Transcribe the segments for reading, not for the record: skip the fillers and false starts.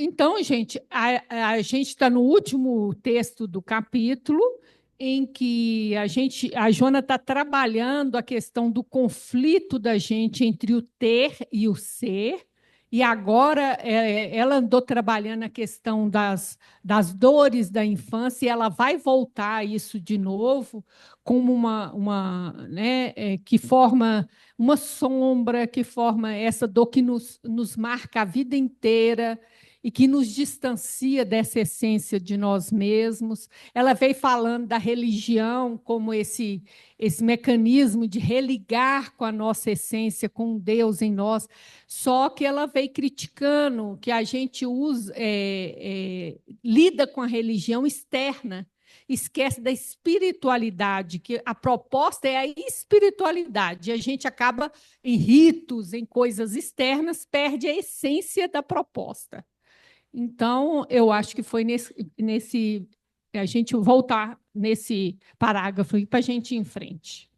Então, gente, a gente está no último texto do capítulo, em que a Joana está trabalhando a questão do conflito da gente entre o ter e o ser, e agora ela andou trabalhando a questão das dores da infância, e ela vai voltar a isso de novo, como né, que forma uma sombra, que forma essa dor que nos marca a vida inteira, e que nos distancia dessa essência de nós mesmos. Ela veio falando da religião como esse mecanismo de religar com a nossa essência, com Deus em nós, só que ela veio criticando que a gente lida com a religião externa, esquece da espiritualidade, que a proposta é a espiritualidade, e a gente acaba em ritos, em coisas externas, perde a essência da proposta. Então, eu acho que foi nesse a gente voltar nesse parágrafo para a gente ir em frente.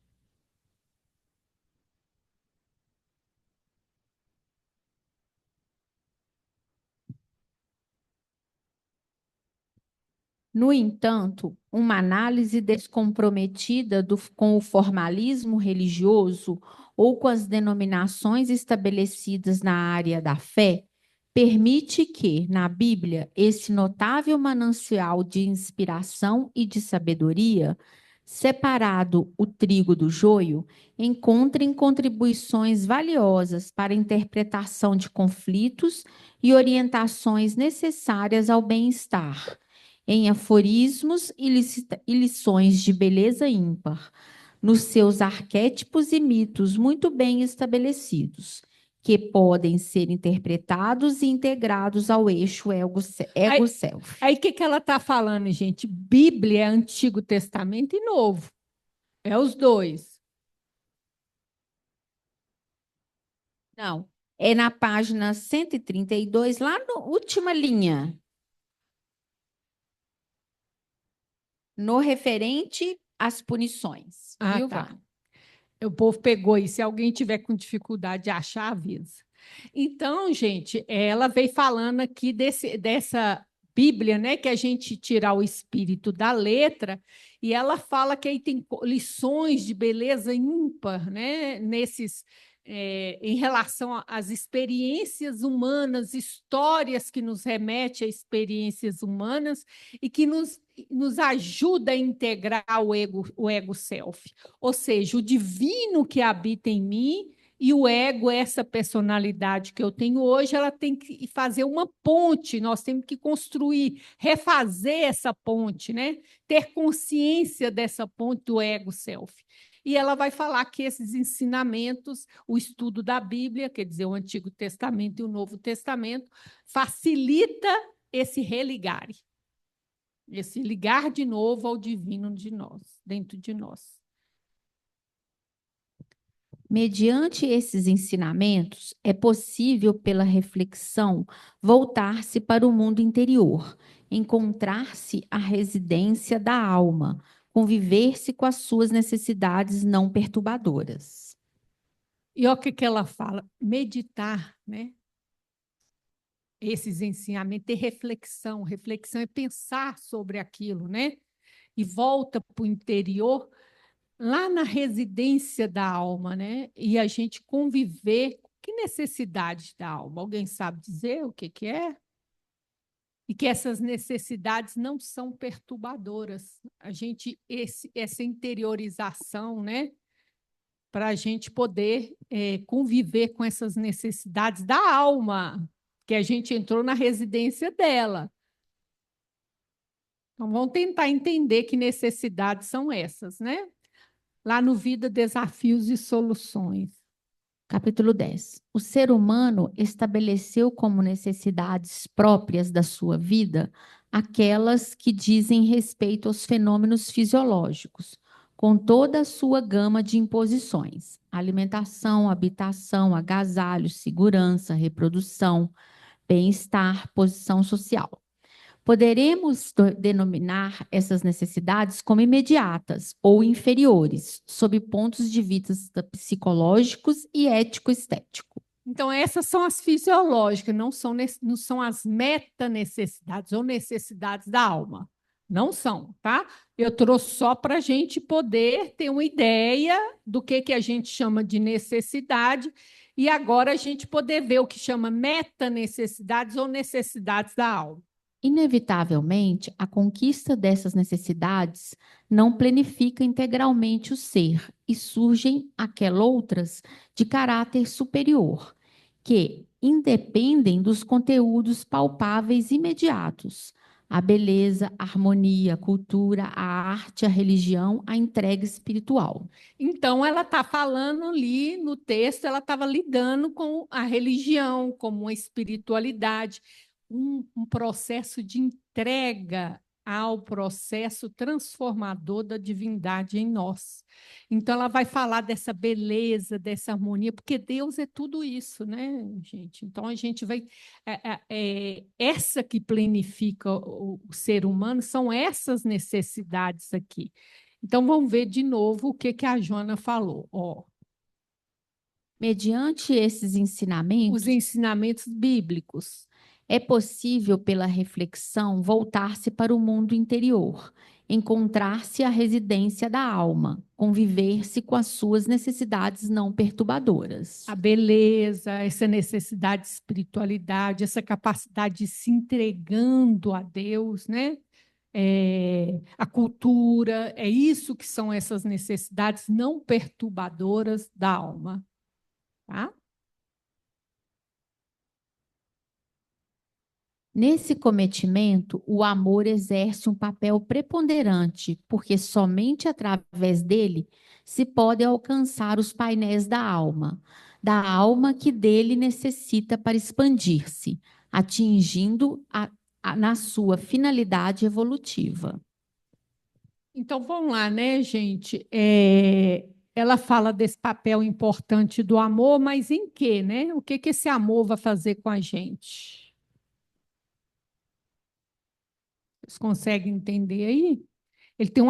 No entanto, uma análise descomprometida com o formalismo religioso ou com as denominações estabelecidas na área da fé permite que, na Bíblia, esse notável manancial de inspiração e de sabedoria, separado o trigo do joio, encontrem contribuições valiosas para a interpretação de conflitos e orientações necessárias ao bem-estar em aforismos e lições de beleza ímpar, nos seus arquétipos e mitos muito bem estabelecidos, que podem ser interpretados e integrados ao eixo ego-self. Aí o que ela está falando, gente? Bíblia é Antigo Testamento e Novo. É os dois. Não, é na página 132, lá na última linha. No referente às punições. Ah, Viu, tá. Vânia? O povo pegou e se alguém tiver com dificuldade de achar, avisa. Então, gente, ela veio falando aqui dessa Bíblia, né, que a gente tirar o espírito da letra, e ela fala que aí tem lições de beleza ímpar, né, em relação às experiências humanas, histórias que nos remetem a experiências humanas e que nos ajuda a integrar o ego self, ou seja, o divino que habita em mim e o ego, essa personalidade que eu tenho hoje, ela tem que fazer uma ponte, nós temos que construir, refazer essa ponte, né? Ter consciência dessa ponte do ego self. E ela vai falar que esses ensinamentos, o estudo da Bíblia, quer dizer, o Antigo Testamento e o Novo Testamento, facilita esse religar, esse ligar de novo ao divino de nós, dentro de nós. Mediante esses ensinamentos, é possível, pela reflexão, voltar-se para o mundo interior, encontrar-se a residência da alma, conviver-se com as suas necessidades não perturbadoras. E olha o que ela fala: meditar, né? Esses ensinamentos, ter reflexão. Reflexão é pensar sobre aquilo, né? E volta para o interior, lá na residência da alma, né? E a gente conviver. Que necessidade da alma? Alguém sabe dizer o que é? E que essas necessidades não são perturbadoras. A gente, essa interiorização, né? Para a gente poder conviver com essas necessidades da alma, que a gente entrou na residência dela. Então, vamos tentar entender que necessidades são essas, né? Lá no Vida, Desafios e Soluções. Capítulo 10. O ser humano estabeleceu como necessidades próprias da sua vida aquelas que dizem respeito aos fenômenos fisiológicos, com toda a sua gama de imposições: alimentação, habitação, agasalho, segurança, reprodução, bem-estar, posição social. Poderemos denominar essas necessidades como imediatas ou inferiores, sob pontos de vista psicológicos e ético-estético. Então, essas são as fisiológicas, não são as metanecessidades ou necessidades da alma. Não são, tá? Eu trouxe só para a gente poder ter uma ideia do que a gente chama de necessidade e agora a gente poder ver o que chama metanecessidades ou necessidades da alma. Inevitavelmente, a conquista dessas necessidades não planifica integralmente o ser e surgem aquelas outras de caráter superior, que independem dos conteúdos palpáveis imediatos, a beleza, a harmonia, a cultura, a arte, a religião, a entrega espiritual. Então, ela está falando ali no texto, ela estava lidando com a religião, como uma espiritualidade, um processo de entrega ao processo transformador da divindade em nós. Então, ela vai falar dessa beleza, dessa harmonia, porque Deus é tudo isso, né, gente? Então, a gente vai. Essa que planifica o ser humano são essas necessidades aqui. Então, vamos ver de novo o que a Joana falou. Ó, Mediante esses ensinamentos, os ensinamentos bíblicos. é possível, pela reflexão, voltar-se para o mundo interior, encontrar-se a residência da alma, conviver-se com as suas necessidades não perturbadoras. A beleza, essa necessidade de espiritualidade, essa capacidade de se entregando a Deus, né? A cultura, é isso que são essas necessidades não perturbadoras da alma. Tá? Nesse cometimento, o amor exerce um papel preponderante, porque somente através dele se podem alcançar os painéis da alma que dele necessita para expandir-se, atingindo na sua finalidade evolutiva. Então, vamos lá, né, gente? Ela fala desse papel importante do amor, mas em quê, né? O que esse amor vai fazer com a gente? Vocês conseguem entender aí? Ele tem um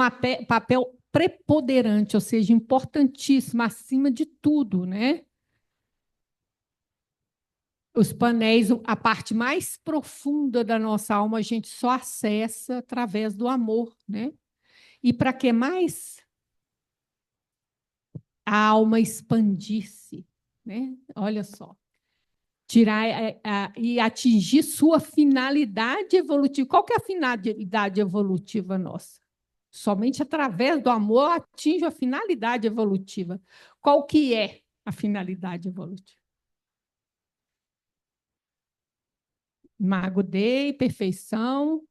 papel preponderante, ou seja, importantíssimo, acima de tudo, né? Os painéis, a parte mais profunda da nossa alma, a gente só acessa através do amor, né? E para que mais? A alma expandir-se, né? Olha só. Tirar e atingir sua finalidade evolutiva. Qual que é a finalidade evolutiva nossa? Somente através do amor atinge a finalidade evolutiva. Qual que é a finalidade evolutiva? Mago Dei, perfeição,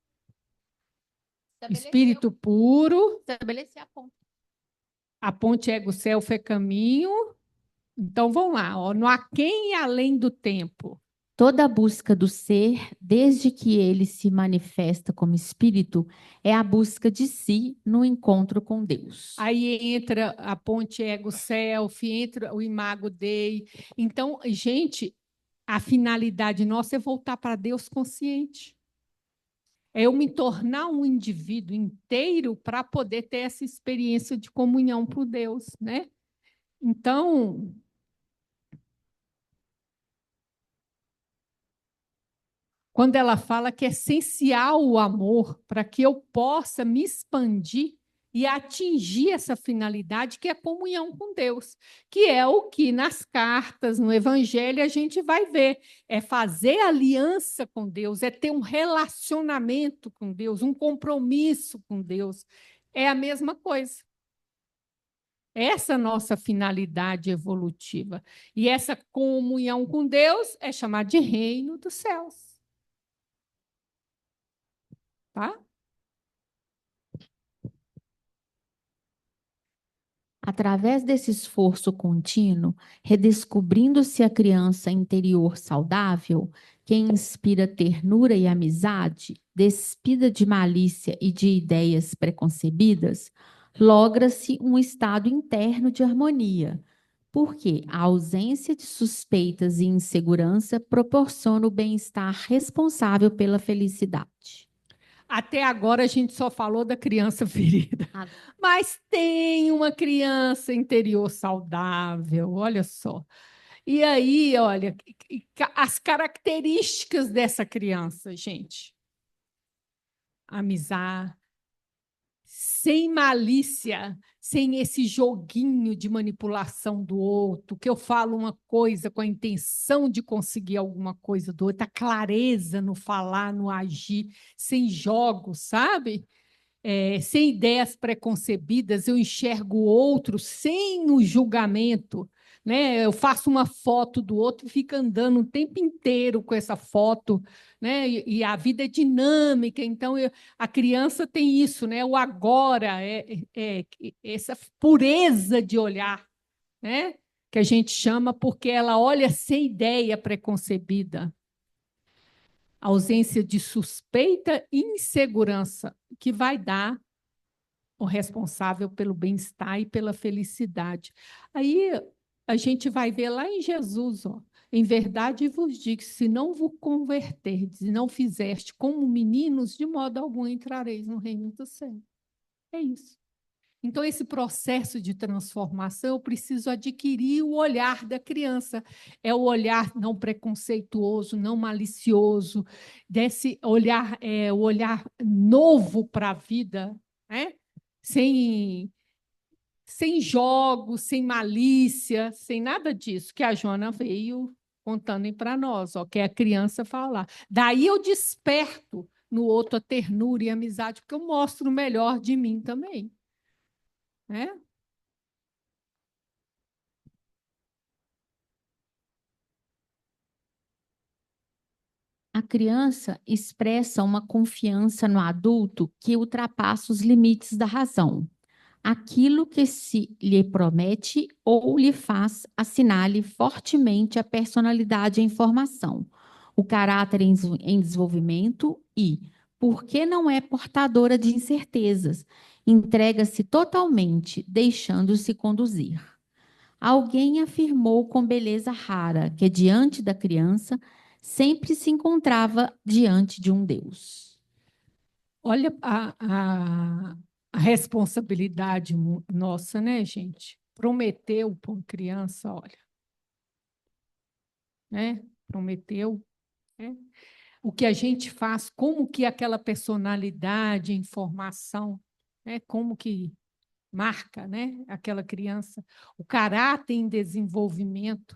espírito puro. Estabelecer a ponte. A ponte ego-self é caminho. Então, vamos lá. Ó, no aquém e além do tempo. Toda a busca do ser, desde que ele se manifesta como espírito, é a busca de si no encontro com Deus. Aí entra a ponte ego-self, entra o imago Dei. Então, gente, a finalidade nossa é voltar para Deus consciente. É eu me tornar um indivíduo inteiro para poder ter essa experiência de comunhão com Deus, né? Então, quando ela fala que é essencial o amor para que eu possa me expandir e atingir essa finalidade que é a comunhão com Deus, que é o que nas cartas, no Evangelho, a gente vai ver. É fazer aliança com Deus, é ter um relacionamento com Deus, um compromisso com Deus. É a mesma coisa. Essa nossa finalidade evolutiva. E essa comunhão com Deus é chamada de reino dos céus. Tá? Através desse esforço contínuo, redescobrindo-se a criança interior saudável, que inspira ternura e amizade, despida de malícia e de ideias preconcebidas, logra-se um estado interno de harmonia, porque a ausência de suspeitas e insegurança proporciona o bem-estar responsável pela felicidade. Até agora a gente só falou da criança ferida. Mas tem uma criança interior saudável, olha só. E aí, olha, as características dessa criança, gente. Amizade, sem malícia, sem esse joguinho de manipulação do outro, que eu falo uma coisa com a intenção de conseguir alguma coisa do outro, a clareza no falar, no agir, sem jogos, sabe? Sem ideias preconcebidas, eu enxergo o outro sem o julgamento. Né? Eu faço uma foto do outro e fico andando o tempo inteiro com essa foto, né? E a vida é dinâmica, então a criança tem isso, né? O agora, essa pureza de olhar, né? Que a gente chama porque ela olha sem ideia preconcebida, ausência de suspeita e insegurança, que vai dar o responsável pelo bem-estar e pela felicidade. Aí a gente vai ver lá em Jesus, ó, em verdade vos digo, se não vos converterdes e não fizeste como meninos, de modo algum entrareis no reino do céu. É isso. Então, esse processo de transformação, eu preciso adquirir o olhar da criança. É o olhar não preconceituoso, não malicioso, desse olhar, o olhar novo para a vida, né? sem, sem jogos, sem malícia, sem nada disso que a Joana veio contando para nós, ó, que é a criança falar. Daí eu desperto no outro a ternura e a amizade, porque eu mostro o melhor de mim também. Né? A criança expressa uma confiança no adulto que ultrapassa os limites da razão. Aquilo que se lhe promete ou lhe faz assinale fortemente a personalidade em formação, o caráter em desenvolvimento e, porque não é portadora de incertezas, entrega-se totalmente, deixando-se conduzir. Alguém afirmou com beleza rara que, diante da criança, sempre se encontrava diante de um Deus. Olha a responsabilidade nossa, né, gente? Prometeu para uma criança, olha, né? Prometeu, né? O que a gente faz, como que aquela personalidade, informação, né? Como que marca, né? Aquela criança, o caráter em desenvolvimento,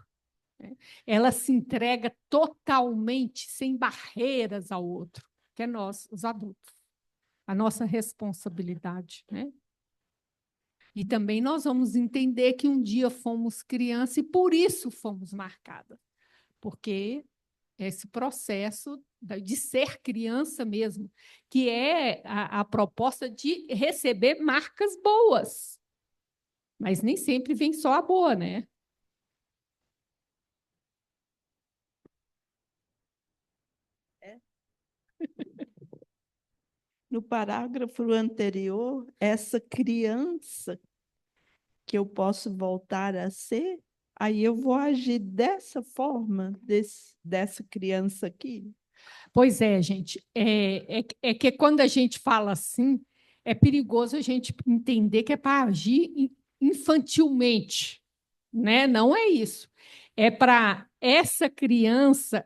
né? Ela se entrega totalmente, sem barreiras ao outro, que é nós, os adultos, a nossa responsabilidade, né? E também nós vamos entender que um dia fomos criança e por isso fomos marcadas, porque esse processo de ser criança mesmo, que é a proposta de receber marcas boas, mas nem sempre vem só a boa, né? No parágrafo anterior, essa criança que eu posso voltar a ser, aí eu vou agir dessa forma, dessa criança aqui. Pois é, gente, é que quando a gente fala assim, é perigoso a gente entender que é para agir infantilmente, né? Não é isso. É para essa criança,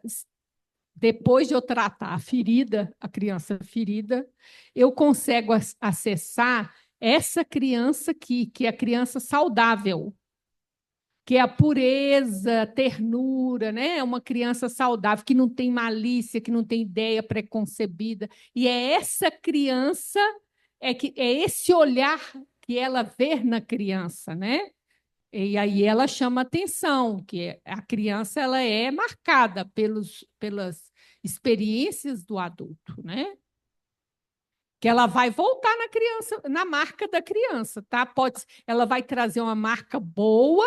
depois de eu tratar a ferida, a criança ferida, eu consigo acessar essa criança que é a criança saudável, que é a pureza, a ternura, né? É uma criança saudável, que não tem malícia, que não tem ideia preconcebida. E é essa criança, é esse olhar que ela vê na criança, né? E aí ela chama atenção, que a criança ela é marcada pelas experiências do adulto, né? Que ela vai voltar na criança, na marca da criança, tá? Ela vai trazer uma marca boa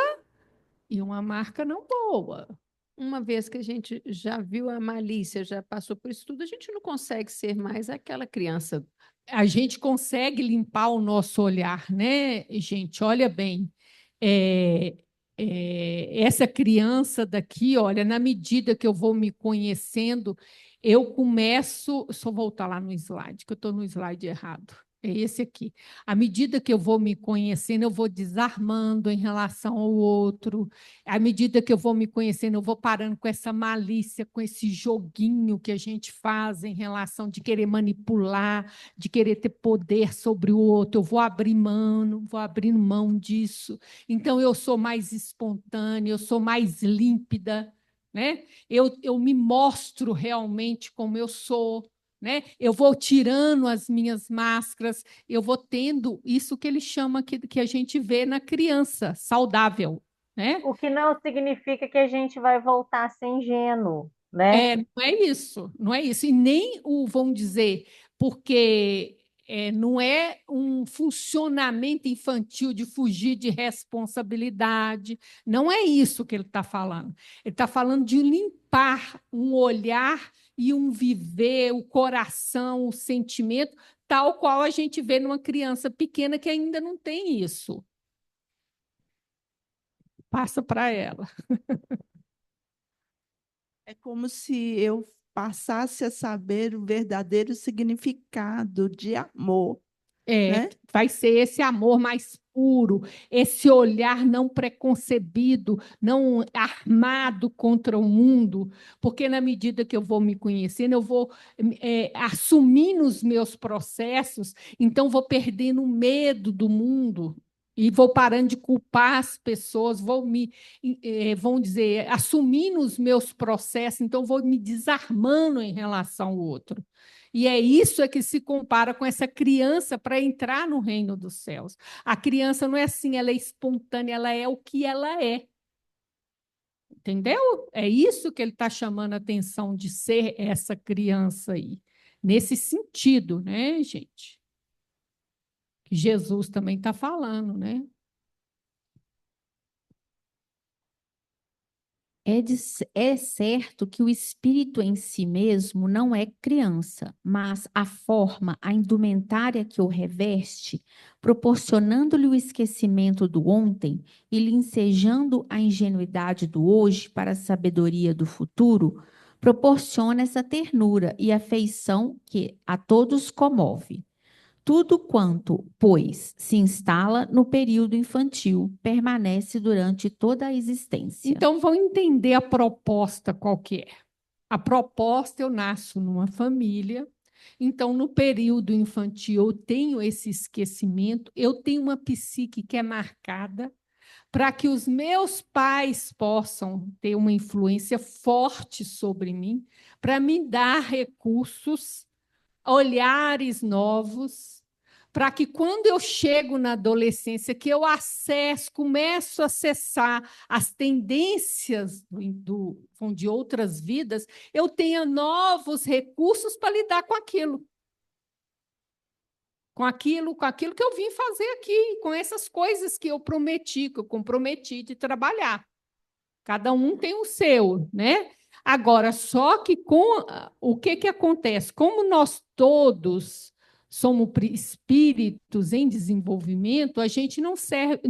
e uma marca não boa. Uma vez que a gente já viu a malícia, já passou por isso tudo, a gente não consegue ser mais aquela criança. A gente consegue limpar o nosso olhar, né, gente? Olha bem, essa criança daqui, olha, na medida que eu vou me conhecendo, eu começo. Só voltar lá no slide, que eu estou no slide errado. É esse aqui. À medida que eu vou me conhecendo, eu vou desarmando em relação ao outro. À medida que eu vou me conhecendo, eu vou parando com essa malícia, com esse joguinho que a gente faz em relação de querer manipular, de querer ter poder sobre o outro. Eu vou abrindo mão disso. Então, eu sou mais espontânea, eu sou mais límpida, né? Eu me mostro realmente como eu sou. Né? Eu vou tirando as minhas máscaras, eu vou tendo isso que ele chama que a gente vê na criança saudável, né? O que não significa que a gente vai voltar a ser ingênuo, né? Não é isso, não é isso. E nem o, vamos dizer, porque não é um funcionamento infantil de fugir de responsabilidade, não é isso que ele está falando. Ele está falando de limpar um olhar e um viver, o coração, o sentimento, tal qual a gente vê numa criança pequena que ainda não tem isso. Passa para ela. É como se eu passasse a saber o verdadeiro significado de amor, né? Vai ser esse amor mais puro, esse olhar não preconcebido, não armado contra o mundo, porque na medida que eu vou me conhecendo, eu vou assumindo os meus processos, então vou perdendo o medo do mundo e vou parando de culpar as pessoas, vão dizer, assumindo os meus processos, então vou me desarmando em relação ao outro. E é isso que se compara com essa criança para entrar no reino dos céus. A criança não é assim, ela é espontânea, ela é o que ela é. Entendeu? É isso que ele está chamando a atenção de ser essa criança aí. Nesse sentido, né, gente? Que Jesus também está falando, né? É certo que o espírito em si mesmo não é criança, mas a forma, a indumentária que o reveste, proporcionando-lhe o esquecimento do ontem e lhe ensejando a ingenuidade do hoje para a sabedoria do futuro, proporciona essa ternura e afeição que a todos comove. Tudo quanto, pois, se instala no período infantil, permanece durante toda a existência. Então, vão entender a proposta qual que é. A proposta, eu nasço numa família, então, no período infantil, eu tenho esse esquecimento, eu tenho uma psique que é marcada para que os meus pais possam ter uma influência forte sobre mim, para me dar recursos, olhares novos, para que quando eu chego na adolescência, que eu começo a acessar as tendências de outras vidas, eu tenha novos recursos para lidar com aquilo. Com aquilo que eu vim fazer aqui, com essas coisas que eu prometi, que eu comprometi de trabalhar. Cada um tem o seu, né? Agora, só que o que acontece? Como nós todos somos espíritos em desenvolvimento, a gente não serve,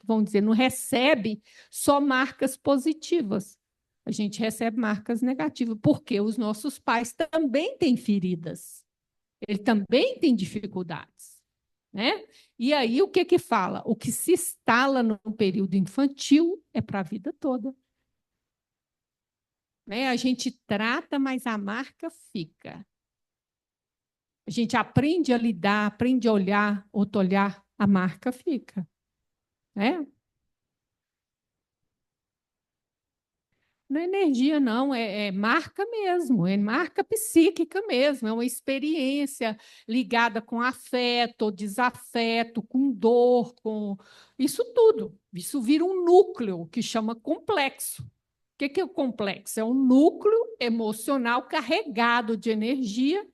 vamos dizer, não recebe só marcas positivas. A gente recebe marcas negativas, porque os nossos pais também têm feridas. Ele também tem dificuldades, né? E aí o que fala? O que se instala no período infantil é para a vida toda. Né? A gente trata, mas a marca fica. A gente aprende a lidar, aprende a olhar, outro olhar, a marca fica. Né? Não é energia, não, é marca mesmo, é marca psíquica mesmo, é uma experiência ligada com afeto, ou desafeto, com dor, com isso tudo. Isso vira um núcleo que chama complexo. O que é o complexo? É um núcleo emocional carregado de energia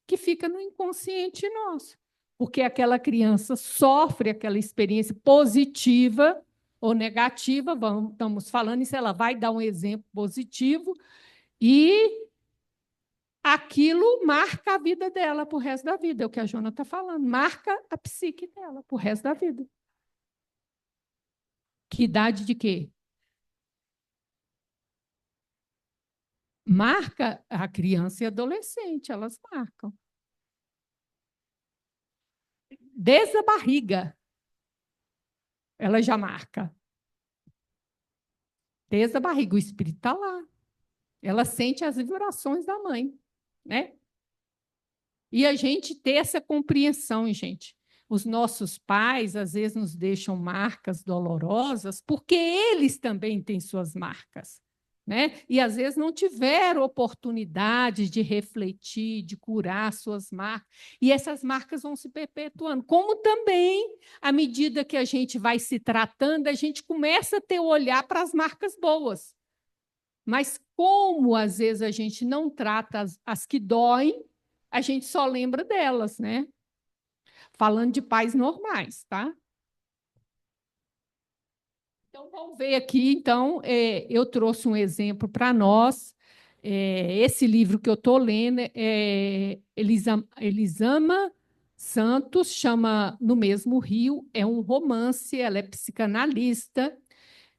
que fica no inconsciente nosso. Porque aquela criança sofre aquela experiência positiva ou negativa, estamos falando isso, ela vai dar um exemplo positivo e aquilo marca a vida dela para o resto da vida, é o que a Jona está falando, marca a psique dela para o resto da vida. Que idade de quê? Marca a criança e adolescente, elas marcam. Desde a barriga, ela já marca. Desde a barriga, o espírito está lá. Ela sente as vibrações da mãe, né? E a gente ter essa compreensão, gente. Os nossos pais, às vezes, nos deixam marcas dolorosas, porque eles também têm suas marcas, né? E, às vezes, não tiveram oportunidade de refletir, de curar suas marcas. E essas marcas vão se perpetuando. Como também, à medida que a gente vai se tratando, a gente começa a ter o olhar para as marcas boas. Mas como, às vezes, a gente não trata as que doem, a gente só lembra delas, né? Falando de pais normais, tá? Então, vamos ver aqui. Então, eu trouxe um exemplo para nós. Esse livro que eu estou lendo é Elisama Santos, chama No Mesmo Rio. É um romance, ela é psicanalista.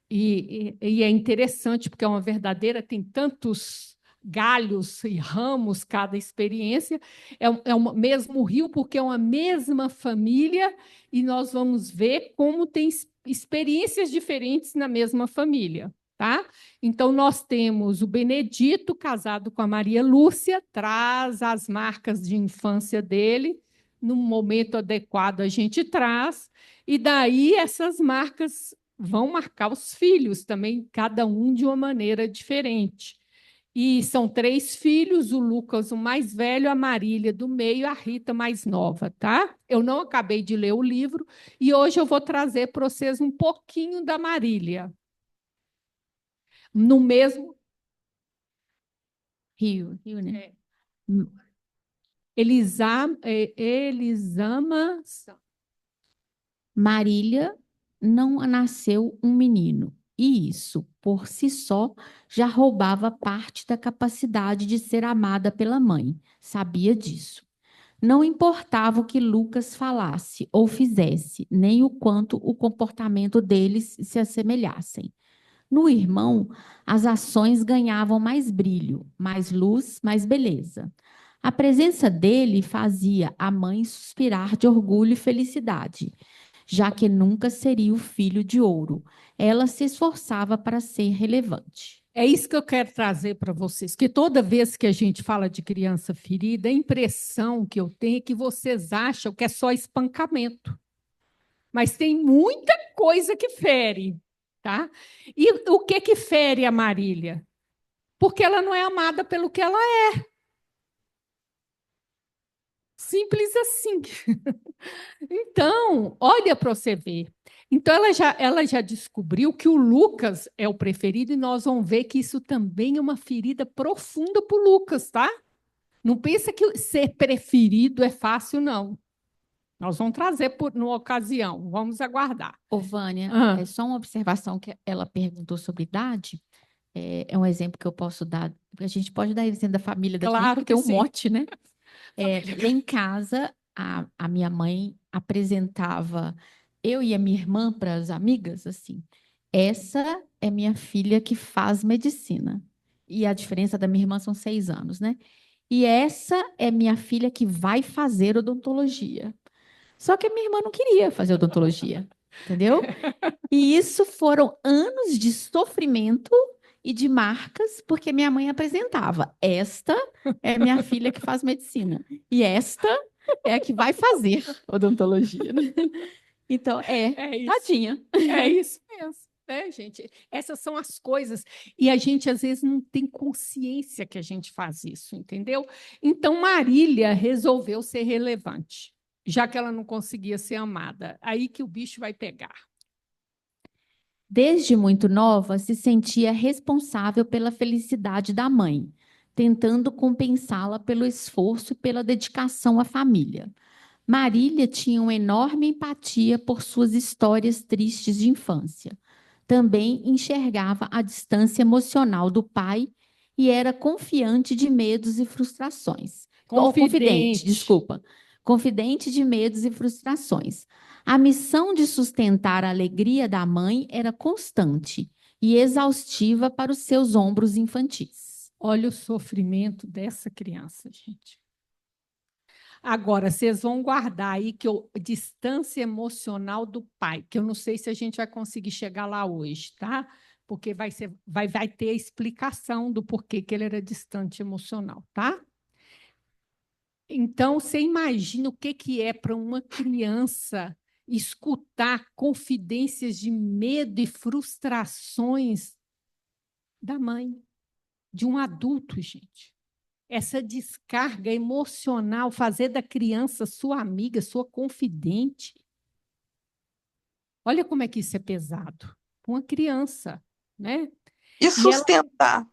E é interessante, porque é uma verdadeira, tem tantos galhos e ramos cada experiência, é o mesmo rio, porque é uma mesma família, e nós vamos ver como tem experiências diferentes na mesma família. Tá? Então, nós temos o Benedito, casado com a Maria Lúcia, traz as marcas de infância dele, no momento adequado a gente traz, e daí essas marcas vão marcar os filhos também, cada um de uma maneira diferente. E são 3 filhos, o Lucas, o mais velho, a Marília do meio, a Rita mais nova, tá? Eu não acabei de ler o livro e hoje eu vou trazer para vocês um pouquinho da Marília. No mesmo Rio, né? Elisama. Marília não nasceu um menino, e isso, por si só, já roubava parte da capacidade de ser amada pela mãe. Sabia disso. Não importava o que Lucas falasse ou fizesse, nem o quanto o comportamento deles se assemelhassem. No irmão, as ações ganhavam mais brilho, mais luz, mais beleza. A presença dele fazia a mãe suspirar de orgulho e felicidade, já que nunca seria o filho de ouro. Ela se esforçava para ser relevante. É isso que eu quero trazer para vocês, que toda vez que a gente fala de criança ferida, a impressão que eu tenho é que vocês acham que é só espancamento. Mas tem muita coisa que fere, tá? E o que fere a Marília? Porque ela não é amada pelo que ela é. Simples assim. Então, olha para você ver. Então, ela já descobriu que o Lucas é o preferido e nós vamos ver que isso também é uma ferida profunda para o Lucas, tá? Não pensa que ser preferido é fácil, não. Nós vamos trazer numa ocasião, vamos aguardar. Ô, Vânia, Ah. é só uma observação que ela perguntou sobre idade. É um exemplo que eu posso dar. A gente pode dar exemplo da família da gente, Claro porque que tem um sim. mote, né? Lá em casa, a minha mãe apresentava eu e a minha irmã para as amigas, assim. Essa é minha filha que faz medicina. E a diferença da minha irmã são 6 anos, né? E essa é minha filha que vai fazer odontologia. Só que a minha irmã não queria fazer odontologia, entendeu? E isso foram anos de sofrimento e de marcas, porque minha mãe apresentava. Esta é minha filha que faz medicina. E esta é a que vai fazer odontologia. Né? Então, É isso. tadinha. É isso mesmo, né, gente? Essas são as coisas. E a gente, às vezes, não tem consciência que a gente faz isso, entendeu? Então, Marília resolveu ser relevante, já que ela não conseguia ser amada. Aí que o bicho vai pegar. Desde muito nova, se sentia responsável pela felicidade da mãe, tentando compensá-la pelo esforço e pela dedicação à família. Marília tinha uma enorme empatia por suas histórias tristes de infância. Também enxergava a distância emocional do pai e era confiante de medos e frustrações. Confidente, desculpa. Confidente de medos e frustrações. A missão de sustentar a alegria da mãe era constante e exaustiva para os seus ombros infantis. Olha o sofrimento dessa criança, gente. Agora, vocês vão guardar aí que distância emocional do pai, que eu não sei se a gente vai conseguir chegar lá hoje, tá? Porque vai ter a explicação do porquê que ele era distante emocional, tá? Então, você imagina o que é para uma criança escutar confidências de medo e frustrações da mãe, de um adulto, gente. Essa descarga emocional, fazer da criança sua amiga, sua confidente. Olha como é que isso é pesado. Para uma criança, né? E sustentar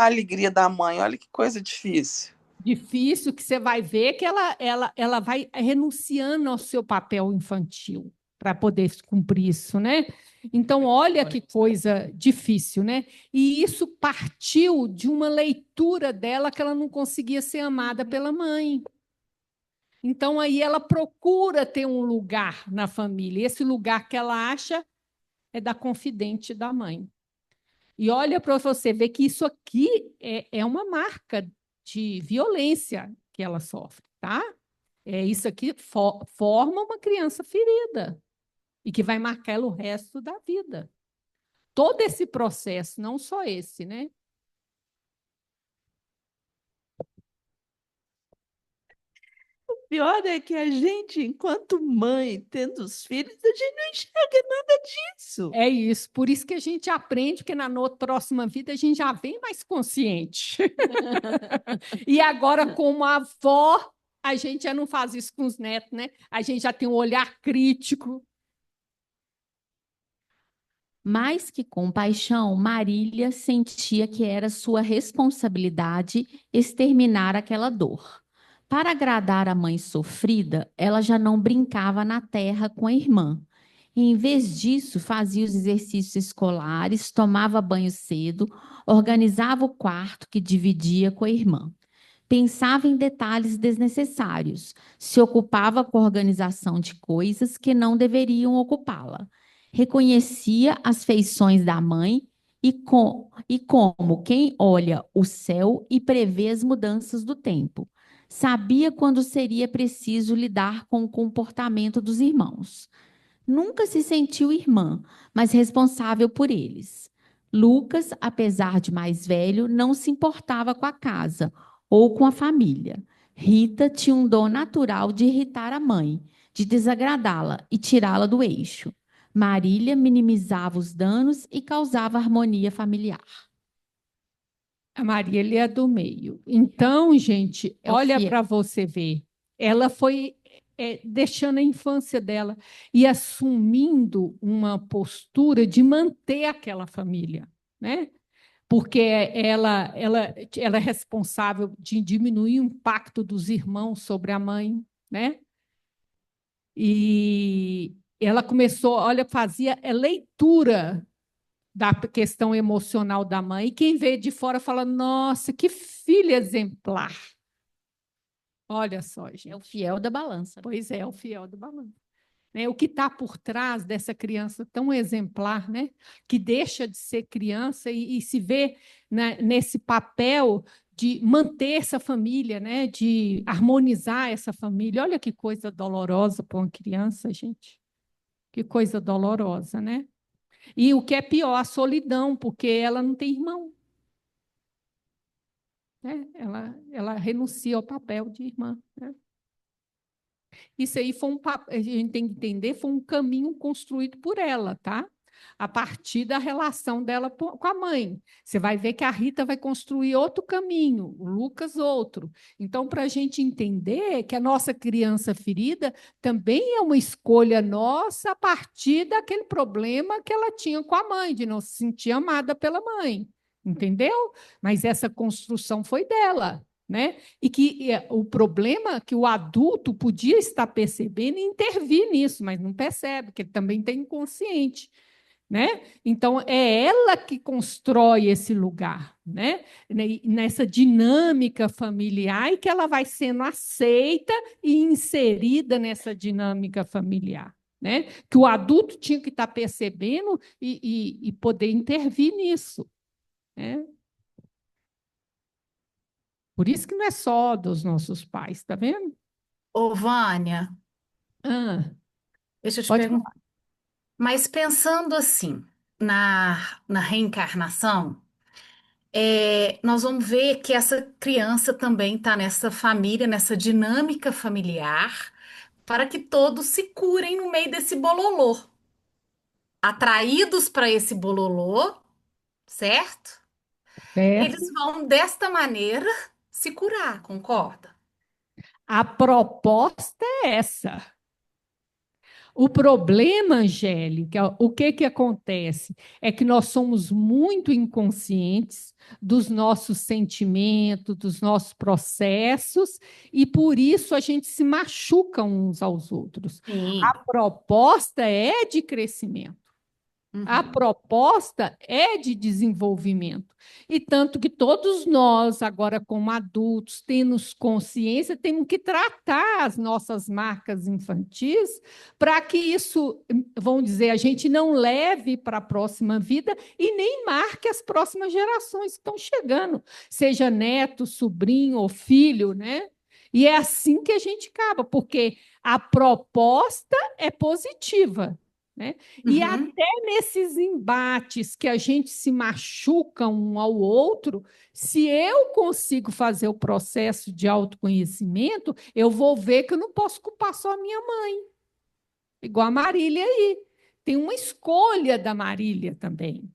a alegria da mãe, olha que coisa difícil. Difícil, que você vai ver que ela vai renunciando ao seu papel infantil para poder cumprir isso, né? Então, olha que coisa difícil, né? E isso partiu de uma leitura dela que ela não conseguia ser amada pela mãe. Então, aí ela procura ter um lugar na família. Esse lugar que ela acha é da confidente da mãe. E olha para você ver que isso aqui é uma marca de violência que ela sofre, tá? Isso aqui forma uma criança ferida e que vai marcar ela o resto da vida. Todo esse processo, não só esse, né? Pior é que a gente, enquanto mãe, tendo os filhos, a gente não enxerga nada disso. É isso. Por isso que a gente aprende que na próxima vida a gente já vem mais consciente. E agora, como avó, a gente já não faz isso com os netos, né? A gente já tem um olhar crítico. Mais que compaixão, Marília sentia que era sua responsabilidade exterminar aquela dor. Para agradar a mãe sofrida, ela já não brincava na terra com a irmã. Em vez disso, fazia os exercícios escolares, tomava banho cedo, organizava o quarto que dividia com a irmã. Pensava em detalhes desnecessários, se ocupava com a organização de coisas que não deveriam ocupá-la. Reconhecia as feições da mãe e como quem olha o céu e prevê as mudanças do tempo. Sabia quando seria preciso lidar com o comportamento dos irmãos. Nunca se sentiu irmã, mas responsável por eles. Lucas, apesar de mais velho, não se importava com a casa ou com a família. Rita tinha um dom natural de irritar a mãe, de desagradá-la e tirá-la do eixo. Marília minimizava os danos e causava harmonia familiar. A Marília é do meio. Então, gente, olha para você ver. Ela foi deixando a infância dela e assumindo uma postura de manter aquela família, né? Porque ela é responsável de diminuir o impacto dos irmãos sobre a mãe, né? E ela começou, olha, fazia leitura da questão emocional da mãe, e quem vê de fora fala, nossa, que filha exemplar. Olha só, gente. É o fiel da balança. Pois é o fiel da balança. O que está por trás dessa criança tão exemplar, né? Que deixa de ser criança e se vê, né, nesse papel de manter essa família, né? De harmonizar essa família. Olha que coisa dolorosa para uma criança, gente. Que coisa dolorosa, né? E o que é pior, a solidão, porque ela não tem irmão. Né? Ela renuncia ao papel de irmã. Né? Isso aí foi a gente tem que entender, foi um caminho construído por ela, tá? A partir da relação dela com a mãe. Você vai ver que a Rita vai construir outro caminho, o Lucas outro. Então, para a gente entender que a nossa criança ferida também é uma escolha nossa a partir daquele problema que ela tinha com a mãe, de não se sentir amada pela mãe. Entendeu? Mas essa construção foi dela. Né? E que o problema é que o adulto podia estar percebendo e intervir nisso, mas não percebe, que ele também tem inconsciente. Né? Então, é ela que constrói esse lugar, né? Nessa dinâmica familiar, e que ela vai sendo aceita e inserida nessa dinâmica familiar. Né? Que o adulto tinha que estar percebendo e poder intervir nisso. Né? Por isso que não é só dos nossos pais, tá vendo? Ô, Vânia, Ah, deixa eu te pode perguntar. Mas pensando assim, na reencarnação, nós vamos ver que essa criança também está nessa família, nessa dinâmica familiar, para que todos se curem no meio desse bololô, atraídos para esse bololô, certo? certo. Eles vão desta maneira se curar, concorda? A proposta é essa. O problema, Angélica, o que que acontece? É que nós somos muito inconscientes dos nossos sentimentos, dos nossos processos, e por isso a gente se machuca uns aos outros. Sim. A proposta é de crescimento. A Uhum. proposta é de desenvolvimento. E tanto que todos nós, agora como adultos, temos consciência, temos que tratar as nossas marcas infantis para que isso, vamos dizer, a gente não leve para a próxima vida e nem marque as próximas gerações que estão chegando, seja neto, sobrinho ou filho, né? E é assim que a gente acaba, porque a proposta é positiva, né? E Uhum. até nesses embates que a gente se machuca um ao outro, se eu consigo fazer o processo de autoconhecimento, eu vou ver que eu não posso culpar só a minha mãe, igual a Marília aí. Tem uma escolha da Marília também.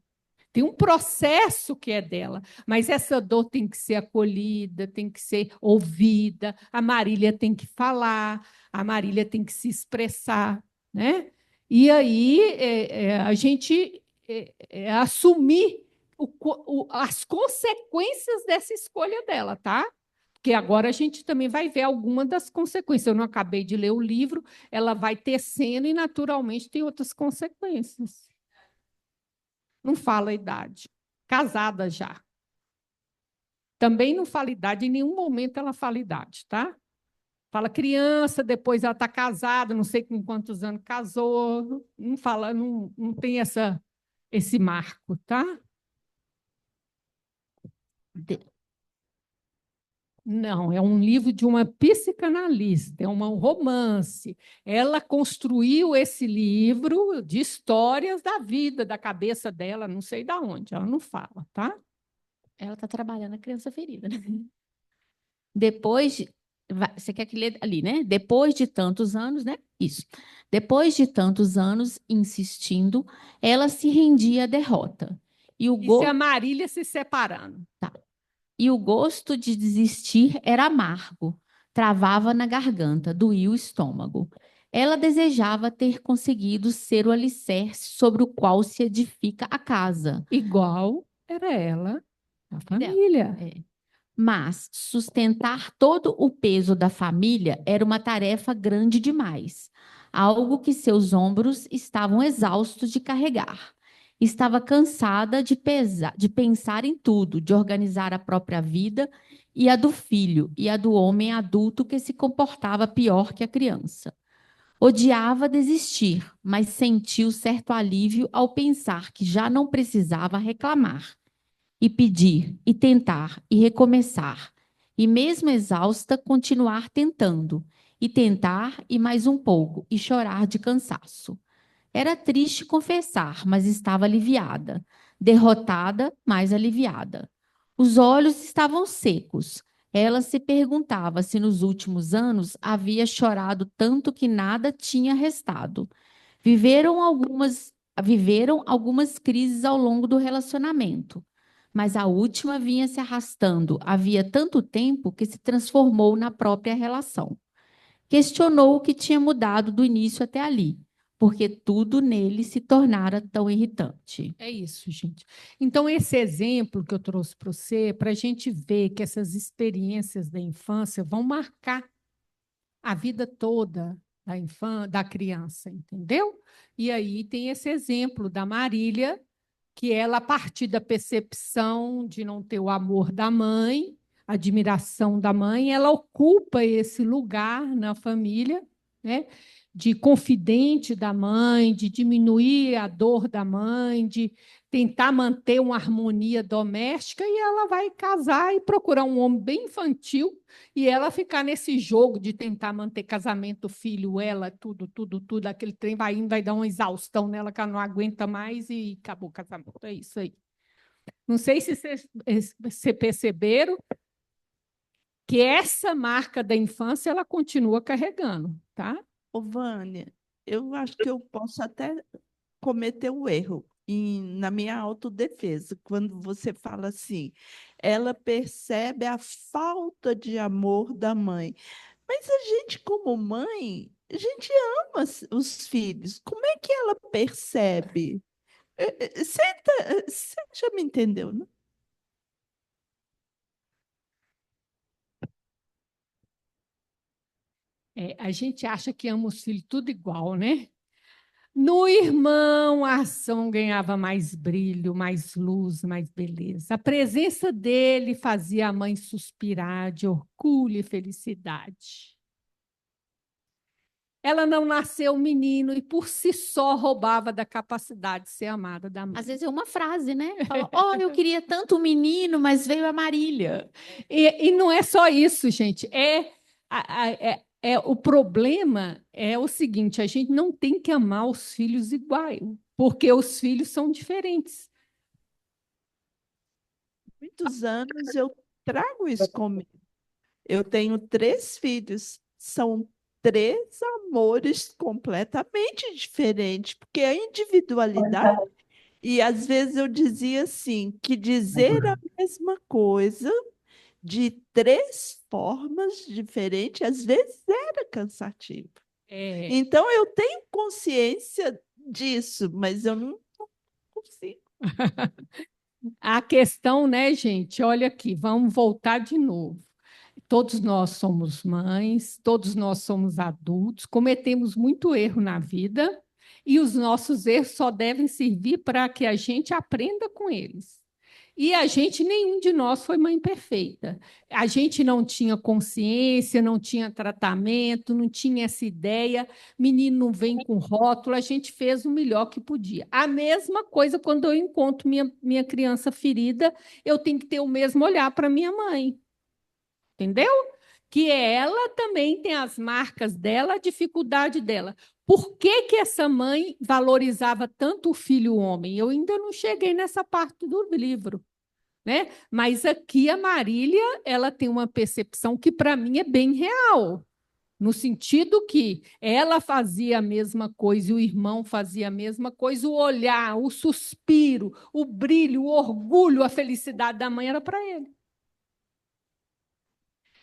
Tem um processo que é dela, mas essa dor tem que ser acolhida, tem que ser ouvida, a Marília tem que falar, a Marília tem que se expressar, né? E aí a gente assumir as consequências dessa escolha dela, tá? Porque agora a gente também vai ver alguma das consequências. Eu não acabei de ler o livro, ela vai tecendo e naturalmente tem outras consequências. Não fala a idade. Casada já. Também não fala idade, em nenhum momento ela fala idade, tá? Fala criança, depois ela está casada, não sei com quantos anos casou, não fala, não tem esse marco, tá? Não, é um livro de uma psicanalista, é um romance. Ela construiu esse livro de histórias da vida, da cabeça dela, não sei de onde, ela não fala, tá? Ela está trabalhando a criança ferida, né? Depois, você quer que lê ali, né? Depois de tantos anos, né? Isso. Depois de tantos anos insistindo, ela se rendia à derrota. Isso é a Marília se separando. E o gosto de desistir era amargo, travava na garganta, doía o estômago. Ela desejava ter conseguido ser o alicerce sobre o qual se edifica a casa. Igual era ela, a família. Mas sustentar todo o peso da família era uma tarefa grande demais, algo que seus ombros estavam exaustos de carregar. Estava cansada de pensar em tudo, de organizar a própria vida e a do filho e a do homem adulto que se comportava pior que a criança. Odiava desistir, mas sentiu certo alívio ao pensar que já não precisava reclamar e pedir, e tentar, e recomeçar, e mesmo exausta, continuar tentando, e tentar, e mais um pouco, e chorar de cansaço. Era triste confessar, mas estava aliviada, derrotada, mas aliviada. Os olhos estavam secos. Ela se perguntava se nos últimos anos havia chorado tanto que nada tinha restado. Viveram algumas crises ao longo do relacionamento, mas a última vinha se arrastando havia tanto tempo que se transformou na própria relação. Questionou o que tinha mudado do início até ali, porque tudo nele se tornara tão irritante. É isso, gente. Então, esse exemplo que eu trouxe para você, para a gente ver que essas experiências da infância vão marcar a vida toda da criança, entendeu? E aí tem esse exemplo da Marília, que ela, a partir da percepção de não ter o amor da mãe, a admiração da mãe, ela ocupa esse lugar na família, né? De confidente da mãe, de diminuir a dor da mãe, de tentar manter uma harmonia doméstica e ela vai casar e procurar um homem bem infantil e ela ficar nesse jogo de tentar manter casamento, filho, ela, tudo, aquele trem vai indo, vai dar uma exaustão nela que ela não aguenta mais e acabou o casamento. É isso aí. Não sei se vocês perceberam que essa marca da infância ela continua carregando, tá? Ô, Vânia, eu acho que eu posso até cometer um erro na minha autodefesa, quando você fala assim, ela percebe a falta de amor da mãe. Mas a gente, como mãe, a gente ama os filhos. Como é que ela percebe? Você já me entendeu, né? A gente acha que ama os filhos tudo igual, né? No irmão, a ação ganhava mais brilho, mais luz, mais beleza. A presença dele fazia a mãe suspirar de orgulho e felicidade. Ela não nasceu menino e por si só roubava da capacidade de ser amada da mãe. Às vezes é uma frase, né? Fala, eu queria tanto um menino, mas veio a Marília. E não é só isso, gente. O problema é o seguinte: a gente não tem que amar os filhos iguais, porque os filhos são diferentes. Muitos anos eu trago isso comigo. Eu tenho 3 filhos, são 3 amores completamente diferentes, porque a individualidade, e às vezes eu dizia assim, que dizer a mesma coisa de 3 formas diferentes, às vezes era cansativo. Então eu tenho consciência disso, mas eu não consigo. A questão, né, gente? Olha aqui, vamos voltar de novo. Todos nós somos mães, todos nós somos adultos, cometemos muito erro na vida e os nossos erros só devem servir para que a gente aprenda com eles. E nenhum de nós foi mãe perfeita. A gente não tinha consciência, não tinha tratamento, não tinha essa ideia. Menino não vem com rótulo, a gente fez o melhor que podia. A mesma coisa quando eu encontro minha criança ferida, eu tenho que ter o mesmo olhar para minha mãe. Entendeu? Que ela também tem as marcas dela, a dificuldade dela. Por que essa mãe valorizava tanto o filho homem? Eu ainda não cheguei nessa parte do livro, né? Mas aqui a Marília, ela tem uma percepção que para mim é bem real, no sentido que ela fazia a mesma coisa e o irmão fazia a mesma coisa, o olhar, o suspiro, o brilho, o orgulho, a felicidade da mãe era para ele.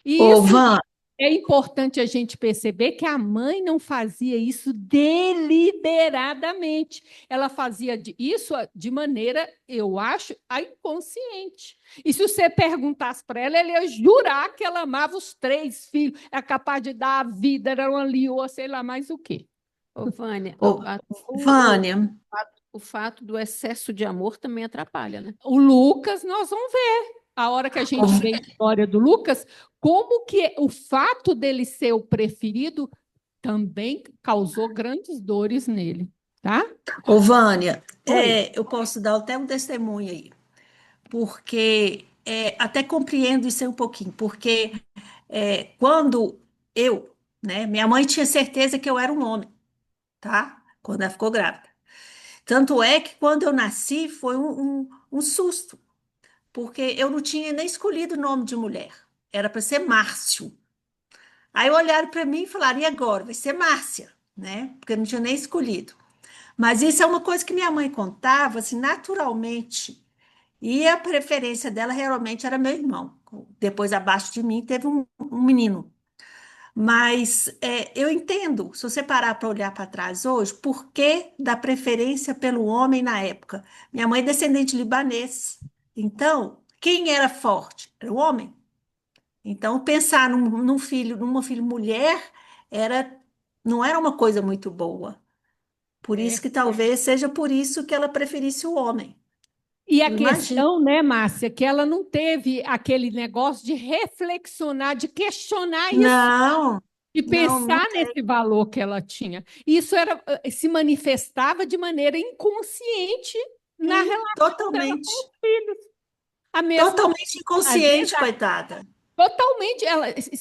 E Ô, isso Van, é importante a gente perceber que a mãe não fazia isso deliberadamente. Ela fazia isso de maneira, eu acho, inconsciente. E se você perguntasse para ela, ela ia jurar que ela amava os 3 filhos, era capaz de dar a vida, era uma lioa, sei lá mais o quê. Ô, Vânia, Vânia, o fato do excesso de amor também atrapalha, né? O Lucas, nós vamos ver. A hora que a gente vê a história do Lucas, como que o fato dele ser o preferido também causou grandes dores nele, tá? ô Vânia, Oi. eu posso dar até um testemunho aí, porque até compreendo isso aí um pouquinho, porque quando né, minha mãe tinha certeza que eu era um homem, tá? Quando ela ficou grávida. Tanto é que quando eu nasci foi um susto, porque eu não tinha nem escolhido o nome de mulher, era para ser Márcio. Aí olharam para mim e falaram, e agora? Vai ser Márcia, né? Porque eu não tinha nem escolhido. Mas isso é uma coisa que minha mãe contava, assim, naturalmente. E a preferência dela realmente era meu irmão. Depois, abaixo de mim, teve um menino. Mas eu entendo, se você parar para olhar para trás hoje, por que da preferência pelo homem na época? Minha mãe é descendente libanês. Então, quem era forte? Era o homem. Então, pensar num filho, numa filha mulher, não era uma coisa muito boa. Por isso que talvez seja por isso que ela preferisse o homem. E a Eu imagino. questão, né, Márcia, que ela não teve aquele negócio de reflexionar, de questionar isso, Não, de não pensar nesse valor que ela tinha. Isso se manifestava de maneira inconsciente na relação dela com Totalmente, os filhos. A mesma totalmente às vezes, inconsciente, coitada. totalmente,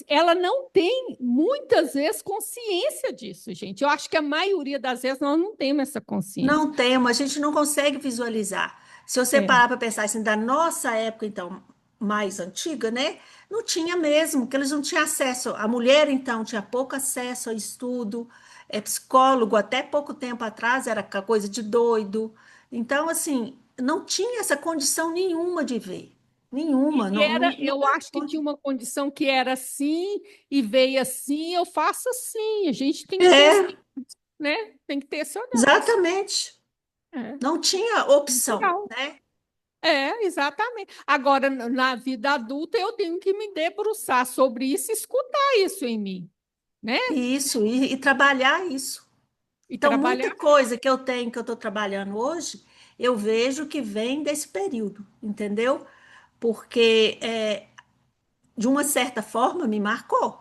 ela não tem, muitas vezes, consciência disso, gente. Eu acho que a maioria das vezes nós não temos essa consciência. Não temos, a gente não consegue visualizar. Se você É. parar para pensar assim, da nossa época, então, mais antiga, né? Não tinha mesmo, porque eles não tinham acesso. A mulher, então, tinha pouco acesso ao estudo, psicólogo, até pouco tempo atrás, era coisa de doido. Então, assim, não tinha essa condição nenhuma de ver. Nenhuma, E não, não, eu acho que tinha uma condição que era assim, e veio assim, eu faço assim. A gente tem que ter é, né? Tem que ter esse olhar. exatamente. É, Não tinha opção, legal. né? Exatamente. Agora, na vida adulta, eu tenho que me debruçar sobre isso e escutar isso em mim, né? Isso, e trabalhar isso. E Então, muita trabalhar. coisa que eu tenho, que eu estou trabalhando hoje, eu vejo que vem desse período, entendeu? Porque, de uma certa forma, me marcou,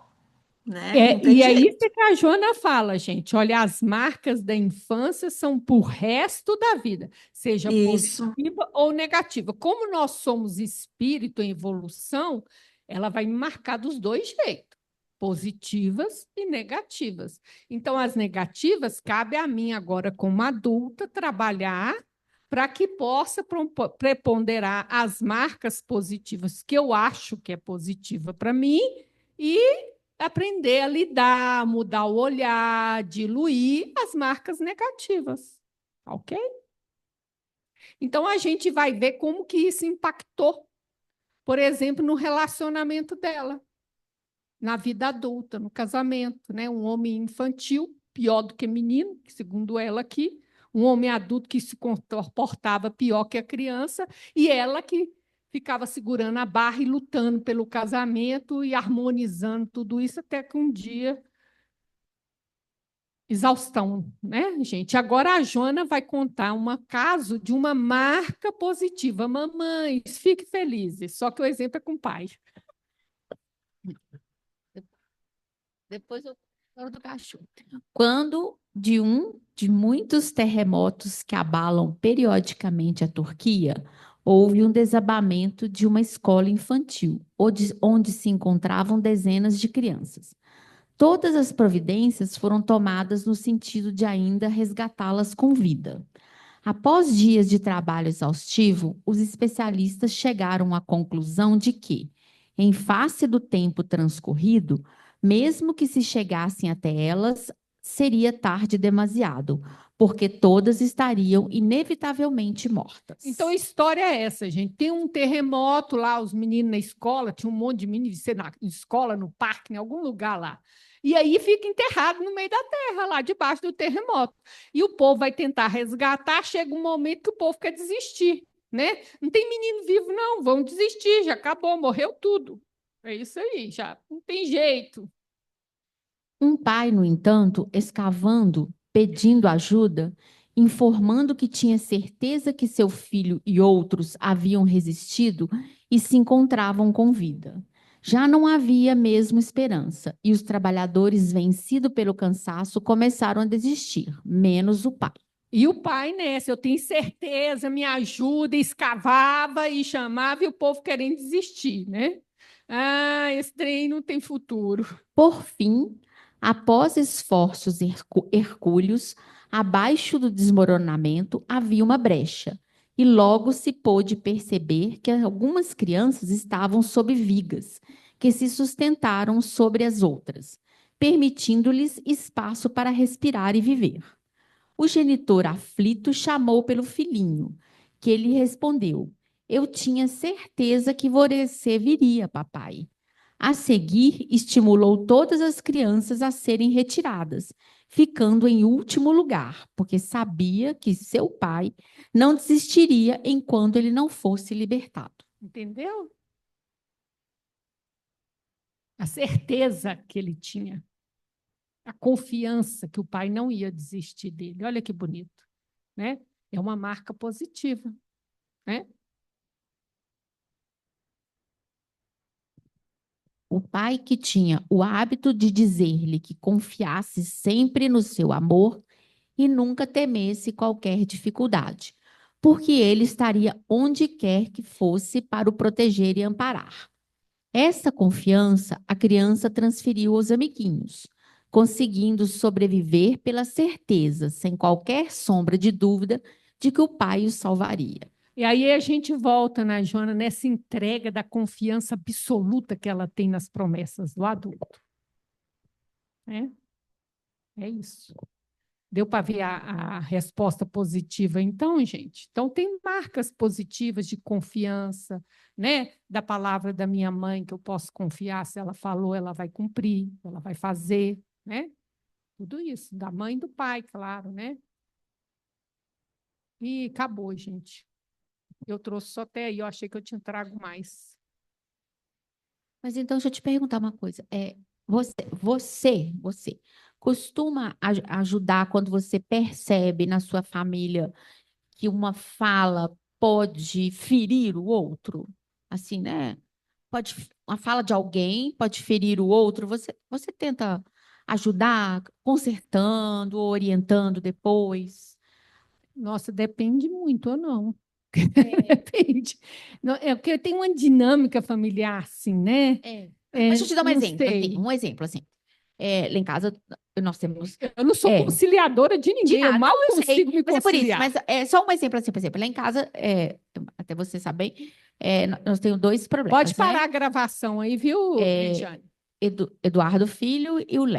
né? Não tem E é isso jeito. que a Joana fala, gente. Olha, as marcas da infância são para o resto da vida, seja Isso, positiva ou negativa. Como nós somos espírito em evolução, ela vai me marcar dos dois jeitos, positivas e negativas. Então, as negativas, cabe a mim agora, como adulta, trabalhar para que possa preponderar as marcas positivas que eu acho que é positiva para mim e aprender a lidar, mudar o olhar, diluir as marcas negativas, ok? Então a gente vai ver como que isso impactou, por exemplo, no relacionamento dela, na vida adulta, no casamento, né? Um homem infantil, pior do que menino, segundo ela aqui, um homem adulto que se comportava pior que a criança, e ela que ficava segurando a barra e lutando pelo casamento e harmonizando tudo isso até que um dia exaustão, né, gente? Agora a Joana vai contar um caso de uma marca positiva. Mamães, fique felizes. Só que o exemplo é com o pai. Depois eu falo do cachorro. Quando de muitos terremotos que abalam periodicamente a Turquia, houve um desabamento de uma escola infantil, onde se encontravam dezenas de crianças. Todas as providências foram tomadas no sentido de ainda resgatá-las com vida. Após dias de trabalho exaustivo, os especialistas chegaram à conclusão de que, em face do tempo transcorrido, mesmo que se chegassem até elas, seria tarde demasiado, porque todas estariam inevitavelmente mortas. Então a história é essa, gente. Tem um terremoto lá, os meninos na escola, tinha um monte de meninos na escola, no parque, em algum lugar lá. E aí fica enterrado no meio da terra, lá debaixo do terremoto. E o povo vai tentar resgatar, chega um momento que o povo quer desistir, né? Não tem menino vivo, não, vão desistir, já acabou, morreu tudo. É isso aí, já não tem jeito. Um pai, no entanto, escavando, pedindo ajuda, informando que tinha certeza que seu filho e outros haviam resistido e se encontravam com vida. Já não havia mesmo esperança, e os trabalhadores, vencidos pelo cansaço, começaram a desistir, menos o pai. E o pai nessa, eu tenho certeza, me ajuda, escavava e chamava, e o povo querendo desistir, né? Ah, esse trem não tem futuro. Por fim, após esforços hercúleos, abaixo do desmoronamento havia uma brecha, e logo se pôde perceber que algumas crianças estavam sob vigas, que se sustentaram sobre as outras, permitindo-lhes espaço para respirar e viver. O genitor aflito chamou pelo filhinho, que ele respondeu: Eu tinha certeza que você viria, papai. A seguir, estimulou todas as crianças a serem retiradas, ficando em último lugar, porque sabia que seu pai não desistiria enquanto ele não fosse libertado. Entendeu? A certeza que ele tinha, a confiança que o pai não ia desistir dele. Olha que bonito, né? É uma marca positiva, né? O pai, que tinha o hábito de dizer-lhe que confiasse sempre no seu amor e nunca temesse qualquer dificuldade, porque ele estaria onde quer que fosse para o proteger e amparar. Essa confiança a criança transferiu aos amiguinhos, conseguindo sobreviver pela certeza, sem qualquer sombra de dúvida, de que o pai o salvaria. E aí a gente volta, né, Joana, nessa entrega da confiança absoluta que ela tem nas promessas do adulto. É isso. Deu para ver a resposta positiva, então, gente? Então, tem marcas positivas de confiança, né? Da palavra da minha mãe, que eu posso confiar, se ela falou, ela vai cumprir, ela vai fazer, né? Tudo isso, da mãe e do pai, claro, né? E acabou, gente. Eu trouxe só até aí, eu achei que eu tinha trago mais. Mas então, deixa eu te perguntar uma coisa. Você costuma ajudar quando você percebe na sua família que uma fala pode ferir o outro? Assim, né? Uma fala de alguém pode ferir o outro. Você tenta ajudar consertando, orientando depois? Nossa, depende muito ou não. Depende. Não, é porque tem uma dinâmica familiar, assim, né? Mas deixa eu te dar um não exemplo. sei. Assim, lá em casa, nós temos. Eu não sou conciliadora de ninguém, eu nada. mal Não, eu sei, consigo me mas é por isso. conciliar. Mas é só um exemplo assim, por exemplo, lá em casa, até você saber, nós temos dois problemas, Pode parar né? a gravação aí, viu, Cristiane? Eduardo Filho e o Léo.